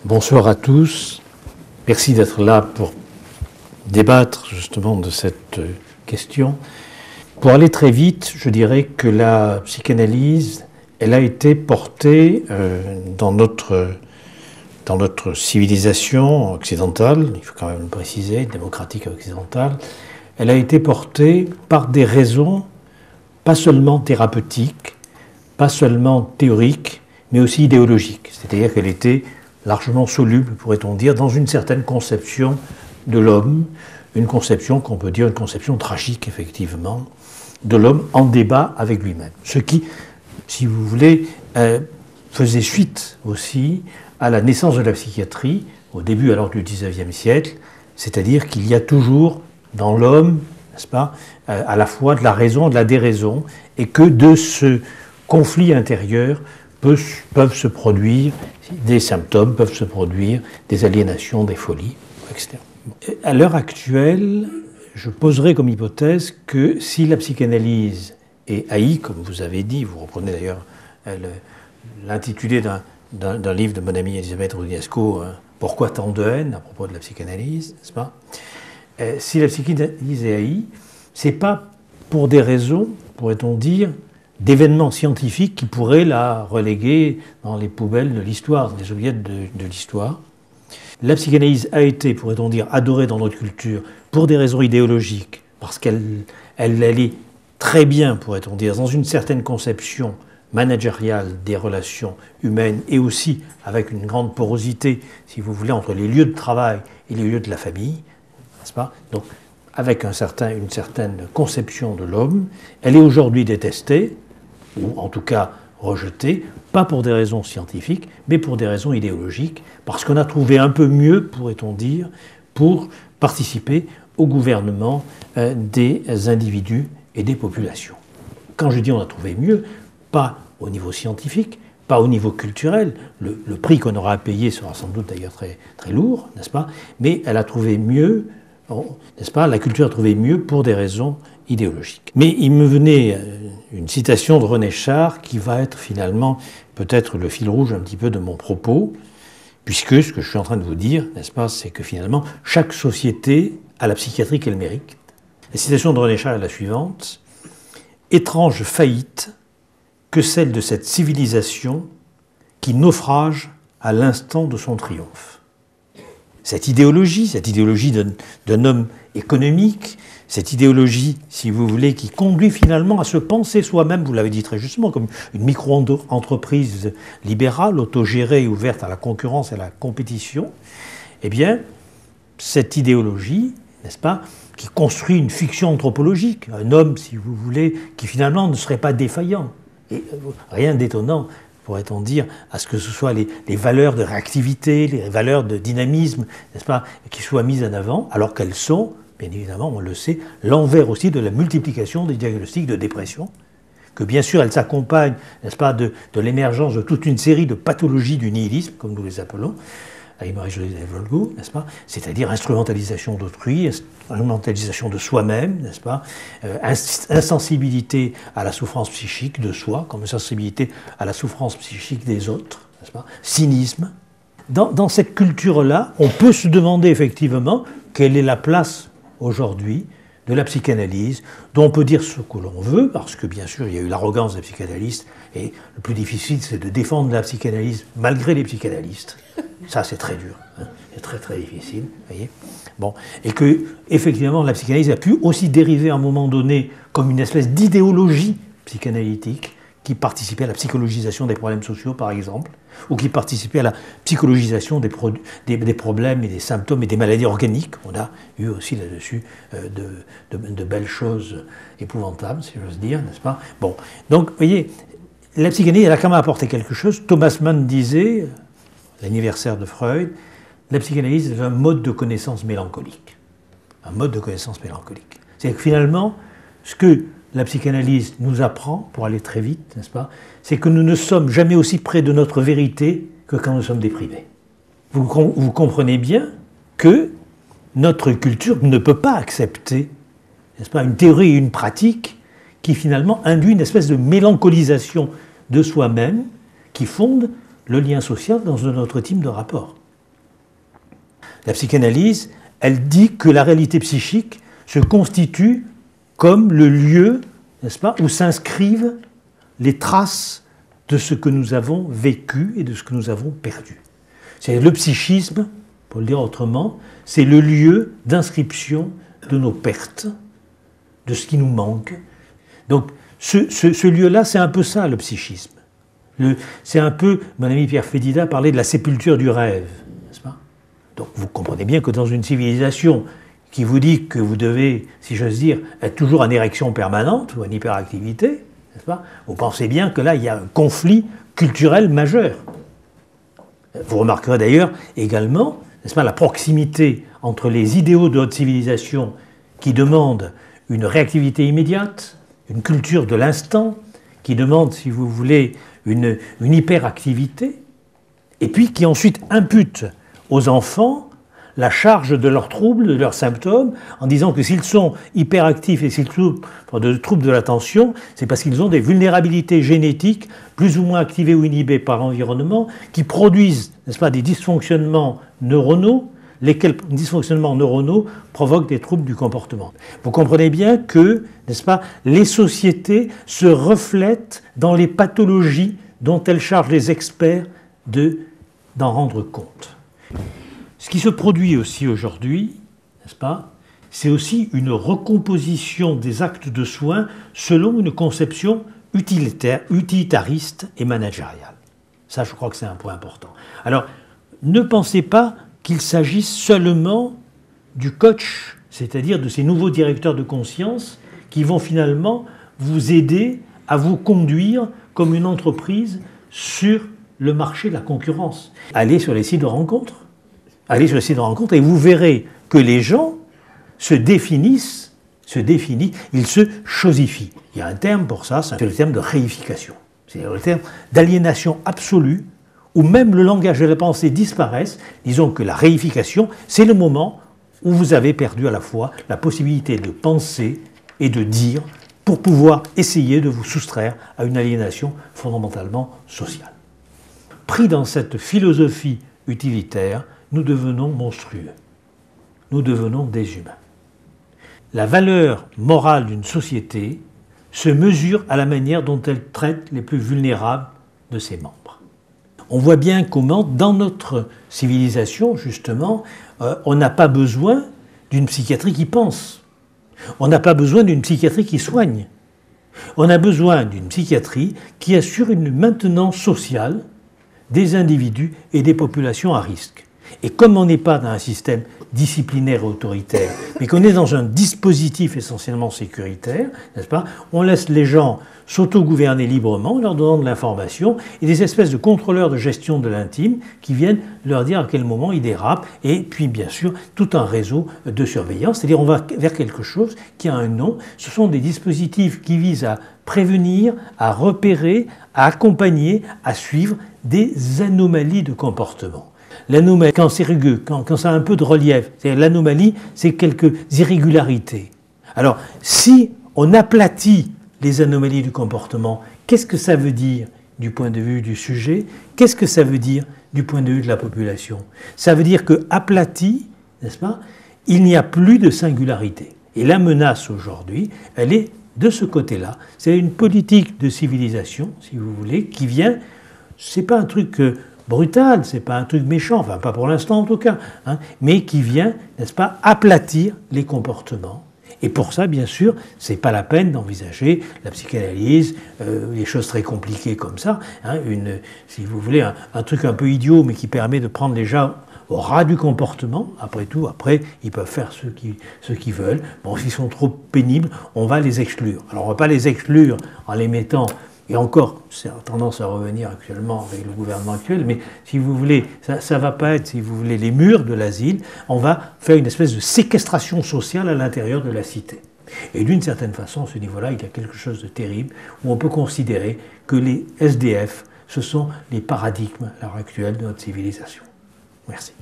Bonsoir à tous. Merci d'être là pour débattre justement de cette question. Pour aller très vite, je dirais que la psychanalyse, elle a été portée dans notre civilisation occidentale, il faut quand même le préciser, démocratique occidentale, elle a été portée par des raisons pas seulement thérapeutiques, pas seulement théoriques, mais aussi idéologiques. C'est-à-dire qu'elle était largement soluble, pourrait-on dire, dans une certaine conception de l'homme, une conception qu'on peut dire une conception tragique, effectivement, de l'homme en débat avec lui-même. Ce qui, si vous voulez, faisait suite aussi à la naissance de la psychiatrie, au début alors du XIXe siècle, c'est-à-dire qu'il y a toujours dans l'homme, n'est-ce pas, à la fois de la raison et de la déraison, et que de ce conflit intérieur peuvent se produire des symptômes, peuvent se produire des aliénations, des folies, etc. À l'heure actuelle, je poserai comme hypothèse que si la psychanalyse est haïe, comme vous avez dit, vous reprenez d'ailleurs l'intitulé d'un livre de mon amie Elisabeth Roudniesco, « Pourquoi tant de haine ?» à propos de la psychanalyse, n'est-ce pas ? Si la psychanalyse est haïe, c'est pas pour des raisons, pourrait-on dire, d'événements scientifiques qui pourraient la reléguer dans les poubelles de l'histoire, des oubliettes de l'histoire. La psychanalyse a été, pourrait-on dire, adorée dans notre culture pour des raisons idéologiques, parce qu'elle est très bien, pourrait-on dire, dans une certaine conception managériale des relations humaines et aussi avec une grande porosité, si vous voulez, entre les lieux de travail et les lieux de la famille, n'est-ce pas ? Donc, avec une certaine conception de l'homme, elle est aujourd'hui détestée, ou en tout cas rejetée, pas pour des raisons scientifiques, mais pour des raisons idéologiques, parce qu'on a trouvé un peu mieux, pourrait-on dire, pour participer au gouvernement des individus et des populations. Quand je dis on a trouvé mieux, pas au niveau scientifique, pas au niveau culturel, le prix qu'on aura à payer sera sans doute d'ailleurs très, très lourd, n'est-ce pas ? Mais elle a trouvé mieux, n'est-ce pas ? La culture a trouvé mieux pour des raisons idéologique. Mais il me venait une citation de René Char qui va être finalement peut-être le fil rouge un petit peu de mon propos, puisque ce que je suis en train de vous dire, n'est-ce pas, c'est que finalement chaque société a la psychiatrie qu'elle mérite. La citation de René Char est la suivante : « Étrange faillite que celle de cette civilisation qui naufrage à l'instant de son triomphe. » Cette idéologie d'un homme économique, cette idéologie, si vous voulez, qui conduit finalement à se penser soi-même, vous l'avez dit très justement, comme une micro-entreprise libérale, autogérée, ouverte à la concurrence et à la compétition, eh bien, cette idéologie, n'est-ce pas, qui construit une fiction anthropologique, un homme, si vous voulez, qui finalement ne serait pas défaillant, et rien d'étonnant, pourrait-on dire, à ce que ce soit les valeurs de réactivité, les valeurs de dynamisme, n'est-ce pas, qui soient mises en avant, alors qu'elles sont, bien évidemment, on le sait, l'envers aussi de la multiplication des diagnostics de dépression, que bien sûr elles s'accompagnent, n'est-ce pas, de l'émergence de toute une série de pathologies du nihilisme, comme nous les appelons, avec Marie-Josée Volgo, n'est-ce pas, c'est-à-dire instrumentalisation d'autrui, instrumentalisation de soi-même, n'est-ce pas, insensibilité à la souffrance psychique de soi, comme sensibilité à la souffrance psychique des autres, n'est-ce pas, cynisme. Dans cette culture-là, on peut se demander effectivement quelle est la place aujourd'hui de la psychanalyse, dont on peut dire ce que l'on veut, parce que bien sûr il y a eu l'arrogance des psychanalystes, et le plus difficile c'est de défendre la psychanalyse malgré les psychanalystes. Ça c'est très dur, hein, c'est très très difficile, voyez. Bon, et que effectivement la psychanalyse a pu aussi dériver à un moment donné comme une espèce d'idéologie psychanalytique qui participait à la psychologisation des problèmes sociaux, par exemple, ou qui participait à la psychologisation des problèmes et des symptômes et des maladies organiques. On a eu aussi là-dessus de belles choses épouvantables, si j'ose dire, n'est-ce pas ? Bon, donc, vous voyez, la psychanalyse, elle a quand même apporté quelque chose. Thomas Mann disait, l'anniversaire de Freud, la psychanalyse est un mode de connaissance mélancolique. Un mode de connaissance mélancolique. C'est-à-dire que finalement, ce que la psychanalyse nous apprend, pour aller très vite, n'est-ce pas, c'est que nous ne sommes jamais aussi près de notre vérité que quand nous sommes déprimés. Vous comprenez bien que notre culture ne peut pas accepter, n'est-ce pas, une théorie et une pratique qui finalement induit une espèce de mélancolisation de soi-même qui fonde le lien social dans un autre type de rapport. La psychanalyse, elle dit que la réalité psychique se constitue comme le lieu, n'est-ce pas, où s'inscrivent les traces de ce que nous avons vécu et de ce que nous avons perdu. C'est le psychisme, pour le dire autrement, c'est le lieu d'inscription de nos pertes, de ce qui nous manque. Donc ce lieu-là, c'est un peu ça le psychisme. C'est un peu, mon ami Pierre Fédida parlait de la sépulture du rêve, n'est-ce pas? Donc vous comprenez bien que dans une civilisation qui vous dit que vous devez, si j'ose dire, être toujours en érection permanente ou en hyperactivité, n'est-ce pas? Vous pensez bien que là, il y a un conflit culturel majeur. Vous remarquerez d'ailleurs également, n'est-ce pas, la proximité entre les idéaux de haute civilisation qui demandent une réactivité immédiate, une culture de l'instant, qui demandent, si vous voulez, une hyperactivité, et puis qui ensuite imputent aux enfants la charge de leurs troubles, de leurs symptômes, en disant que s'ils sont hyperactifs et s'ils souffrent de troubles de l'attention, c'est parce qu'ils ont des vulnérabilités génétiques, plus ou moins activées ou inhibées par l'environnement, qui produisent, n'est-ce pas, des dysfonctionnements neuronaux, lesquels dysfonctionnements neuronaux provoquent des troubles du comportement. Vous comprenez bien que, n'est-ce pas, les sociétés se reflètent dans les pathologies dont elles chargent les experts d'en rendre compte. Ce qui se produit aussi aujourd'hui, n'est-ce pas, c'est aussi une recomposition des actes de soins selon une conception utilitariste et managériale. Ça, je crois que c'est un point important. Alors, ne pensez pas qu'il s'agisse seulement du coach, c'est-à-dire de ces nouveaux directeurs de conscience qui vont finalement vous aider à vous conduire comme une entreprise sur le marché de la concurrence. Allez sur les sites de rencontres. Allez sur les sites de rencontres et vous verrez que les gens se définissent, ils se chosifient. Il y a un terme pour ça, c'est le terme de réification. C'est le terme d'aliénation absolue, où même le langage et la pensée disparaissent. Disons que la réification, c'est le moment où vous avez perdu à la fois la possibilité de penser et de dire pour pouvoir essayer de vous soustraire à une aliénation fondamentalement sociale. Pris dans cette philosophie utilitaire, nous devenons monstrueux. Nous devenons des humains. La valeur morale d'une société se mesure à la manière dont elle traite les plus vulnérables de ses membres. On voit bien comment, dans notre civilisation, justement, on n'a pas besoin d'une psychiatrie qui pense. On n'a pas besoin d'une psychiatrie qui soigne. On a besoin d'une psychiatrie qui assure une maintenance sociale des individus et des populations à risque. Et comme on n'est pas dans un système disciplinaire et autoritaire, mais qu'on est dans un dispositif essentiellement sécuritaire, n'est-ce pas, on laisse les gens s'autogouverner librement en leur donnant de l'information et des espèces de contrôleurs de gestion de l'intime qui viennent leur dire à quel moment ils dérapent et puis bien sûr tout un réseau de surveillance, c'est-à-dire on va vers quelque chose qui a un nom, ce sont des dispositifs qui visent à prévenir, à repérer, à accompagner, à suivre des anomalies de comportement. L'anomalie, quand c'est rugueux, quand ça a un peu de relief, l'anomalie, c'est quelques irrégularités. Alors, si on aplatit les anomalies du comportement, qu'est-ce que ça veut dire du point de vue du sujet? Qu'est-ce que ça veut dire du point de vue de la population? Ça veut dire que aplati, n'est-ce pas, il n'y a plus de singularité. Et la menace aujourd'hui, elle est de ce côté-là. C'est une politique de civilisation, si vous voulez, qui vient, c'est pas un truc brutal, c'est pas un truc méchant, enfin pas pour l'instant en tout cas, hein, mais qui vient, n'est-ce pas, aplatir les comportements. Et pour ça, bien sûr, c'est pas la peine d'envisager la psychanalyse, des choses très compliquées comme ça, hein, si vous voulez, un truc un peu idiot, mais qui permet de prendre les gens au ras du comportement. Après tout, après, ils peuvent faire ce qu'ils veulent. Bon, s'ils sont trop pénibles, on va les exclure. Alors, on va pas les exclure en les mettant. Et encore, c'est tendance à revenir actuellement avec le gouvernement actuel, mais si vous voulez, ça ne va pas être, si vous voulez, les murs de l'asile, on va faire une espèce de séquestration sociale à l'intérieur de la cité. Et d'une certaine façon, à ce niveau-là, il y a quelque chose de terrible, où on peut considérer que les SDF, ce sont les paradigmes à l'heure actuelle de notre civilisation. Merci.